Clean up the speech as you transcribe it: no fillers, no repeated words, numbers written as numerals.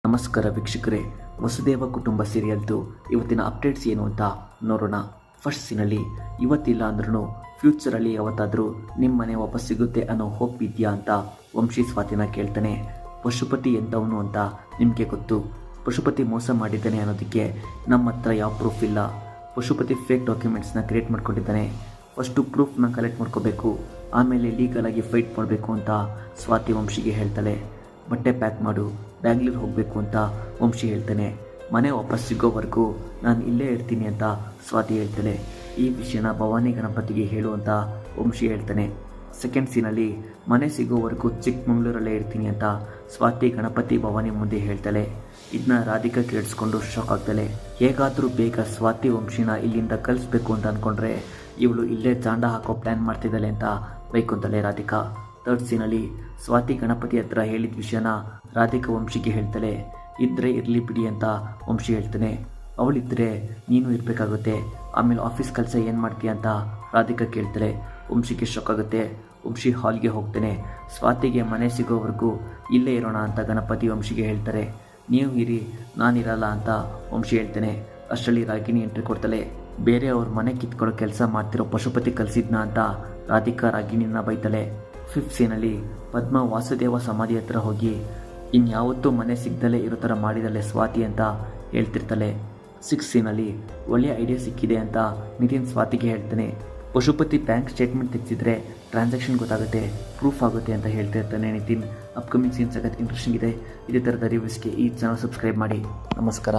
ನಮಸ್ಕಾರ ವೀಕ್ಷಕರೇ, ವಸುದೇವ ಕುಟುಂಬ ಸೀರಿಯಲ್ದು ಇವತ್ತಿನ ಅಪ್ಡೇಟ್ಸ್ ಏನು ಅಂತ ನೋಡೋಣ. ಫಸ್ಟ್ ಸೀನಲ್ಲಿ ಇವತ್ತಿಲ್ಲ ಅಂದ್ರೂ ಫ್ಯೂಚರಲ್ಲಿ ಯಾವತ್ತಾದರೂ ನಿಮ್ಮ ಮನೆ ವಾಪಸ್ ಸಿಗುತ್ತೆ ಅನ್ನೋ ಹೋಪ್ ಇದೆಯಾ ಅಂತ ವಂಶಿ ಸ್ವಾತಿನ ಕೇಳ್ತಾನೆ. ಪಶುಪತಿ ಎಂಥವನು ಅಂತ ನಿಮಗೆ ಗೊತ್ತು. ಪಶುಪತಿ ಮೋಸ ಮಾಡಿದ್ದಾನೆ ಅನ್ನೋದಕ್ಕೆ ನಮ್ಮ ಹತ್ರ ಯಾವ ಪ್ರೂಫ್ ಇಲ್ಲ. ಪಶುಪತಿ ಫೇಕ್ ಡಾಕ್ಯುಮೆಂಟ್ಸ್ನ ಕ್ರಿಯೇಟ್ ಮಾಡ್ಕೊಂಡಿದ್ದಾನೆ. ಫಸ್ಟು ಪ್ರೂಫ್ನ ಕಲೆಕ್ಟ್ ಮಾಡ್ಕೋಬೇಕು, ಆಮೇಲೆ ಲೀಗಲಾಗಿ ಫೈಟ್ ಮಾಡಬೇಕು ಅಂತ ಸ್ವಾತಿ ವಂಶಿಗೆ ಹೇಳ್ತಾಳೆ. ಬಟ್ಟೆ ಪ್ಯಾಕ್ ಮಾಡು, ಬ್ಯಾಂಗ್ಳೂರ್ ಹೋಗಬೇಕು ಅಂತ ವಂಶಿ ಹೇಳ್ತಾನೆ. ಮನೆ ವಾಪಸ್ ಸಿಗೋವರೆಗೂ ನಾನು ಇಲ್ಲೇ ಇರ್ತೀನಿ ಅಂತ ಸ್ವಾತಿ ಹೇಳ್ತಾಳೆ. ಈ ವಿಷಯನ ಭವಾನಿ ಗಣಪತಿಗೆ ಹೇಳು ಅಂತ ವಂಶಿ ಹೇಳ್ತಾನೆ. ಸೆಕೆಂಡ್ ಸೀನಲ್ಲಿ ಮನೆ ಸಿಗೋವರೆಗೂ ಚಿಕ್ಕಮಂಗ್ಳೂರಲ್ಲೇ ಇರ್ತೀನಿ ಅಂತ ಸ್ವಾತಿ ಗಣಪತಿ ಭವಾನಿ ಮುಂದೆ ಹೇಳ್ತಾಳೆ. ಇದನ್ನ ರಾಧಿಕಾ ಕೇಳಿಸ್ಕೊಂಡು ಶಾಕ್ ಆಗ್ತಾಳೆ. ಹೇಗಾದರೂ ಬೇಗ ಸ್ವಾತಿ ವಂಶಿನ ಇಲ್ಲಿಂದ ಕಳಿಸ್ಬೇಕು ಅಂತ ಅಂದ್ಕೊಂಡ್ರೆ ಇವಳು ಇಲ್ಲೇ ಜಾಂಡ ಹಾಕೋ ಪ್ಲ್ಯಾನ್ ಮಾಡ್ತಿದ್ದಾಳೆ ಅಂತ ಬೈಕೊಂತಾಳೆ ರಾಧಿಕಾ. ಥರ್ಡ್ ಸೀನಲ್ಲಿ ಸ್ವಾತಿ ಗಣಪತಿ ಹತ್ರ ಹೇಳಿದ ವಿಷಯನ ರಾಧಿಕಾ ವಂಶಿಗೆ ಹೇಳ್ತಾಳೆ. ಇದ್ದರೆ ಇರಲಿ ಬಿಡಿ ಅಂತ ವಂಶಿ ಹೇಳ್ತಾನೆ. ಅವಳಿದ್ದರೆ ನೀನು ಇರಬೇಕಾಗುತ್ತೆ, ಆಮೇಲೆ ಆಫೀಸ್ ಕೆಲಸ ಏನು ಮಾಡ್ತೀಯ ಅಂತ ರಾಧಿಕಾ ಕೇಳ್ತಾಳೆ. ವಂಶಿಗೆ ಶಾಕ್ ಆಗುತ್ತೆ. ವಂಶಿ ಹಾಲ್ಗೆ ಹೋಗ್ತಾನೆ. ಸ್ವಾತಿಗೆ ಮನೆ ಸಿಗೋವರೆಗೂ ಇಲ್ಲೇ ಇರೋಣ ಅಂತ ಗಣಪತಿ ವಂಶಿಗೆ ಹೇಳ್ತಾರೆ. ನೀವು ಇರಿ, ನಾನಿರಲ್ಲ ಅಂತ ವಂಶಿ ಹೇಳ್ತಾನೆ. ಅಷ್ಟರಲ್ಲಿ ರಾಗಿಣಿ ಎಂಟ್ರಿ ಕೊಡ್ತಾಳೆ. ಬೇರೆ ಅವ್ರ ಮನೆ ಕಿತ್ಕೊಳ್ಳೋ ಕೆಲಸ ಮಾಡ್ತಿರೋ ಪಶುಪತಿ ಕಲಿಸಿದ್ನ ಅಂತ ರಾಧಿಕಾ ರಾಗಿಣಿನ ಬೈತಾಳೆ. ಫಿಫ್ತ್ ಸೀನಲ್ಲಿ ಪದ್ಮ ವಾಸುದೇವ ಸಮಾಧಿ ಹತ್ರ ಹೋಗಿ ಇನ್ಯಾವತ್ತೂ ಮನೆ ಸಿಗ್ದಲೇ ಇರೋ ಥರ ಮಾಡಿದಳೆ ಸ್ವಾತಿ ಅಂತ ಹೇಳ್ತಿರ್ತಾಳೆ. ಸಿಕ್ಸ್ ಸೀನಲ್ಲಿ ಒಳ್ಳೆಯ ಐಡಿಯಾ ಸಿಕ್ಕಿದೆ ಅಂತ ನಿತಿನ್ ಸ್ವಾತಿಗೆ ಹೇಳ್ತಾನೆ. ಪಶುಪತಿ ಬ್ಯಾಂಕ್ ಸ್ಟೇಟ್ಮೆಂಟ್ ತೆಗೆಸಿದ್ರೆ ಟ್ರಾನ್ಸಾಕ್ಷನ್ ಗೊತ್ತಾಗುತ್ತೆ, ಪ್ರೂಫ್ ಆಗುತ್ತೆ ಅಂತ ಹೇಳ್ತಿರ್ತಾನೆ ನಿತಿನ್. ಅಪ್ಕಮಿಂಗ್ ಸೀನ್ ಸಖತ್ ಇಂಟ್ರೆಸ್ಟಿಂಗ್ ಇದೆ. ಇದೇ ಥರದ ರಿವ್ಯೂಸ್ಗೆ ಈ ಚಾನಲ್ ಸಬ್ಸ್ಕ್ರೈಬ್ ಮಾಡಿ. ನಮಸ್ಕಾರ.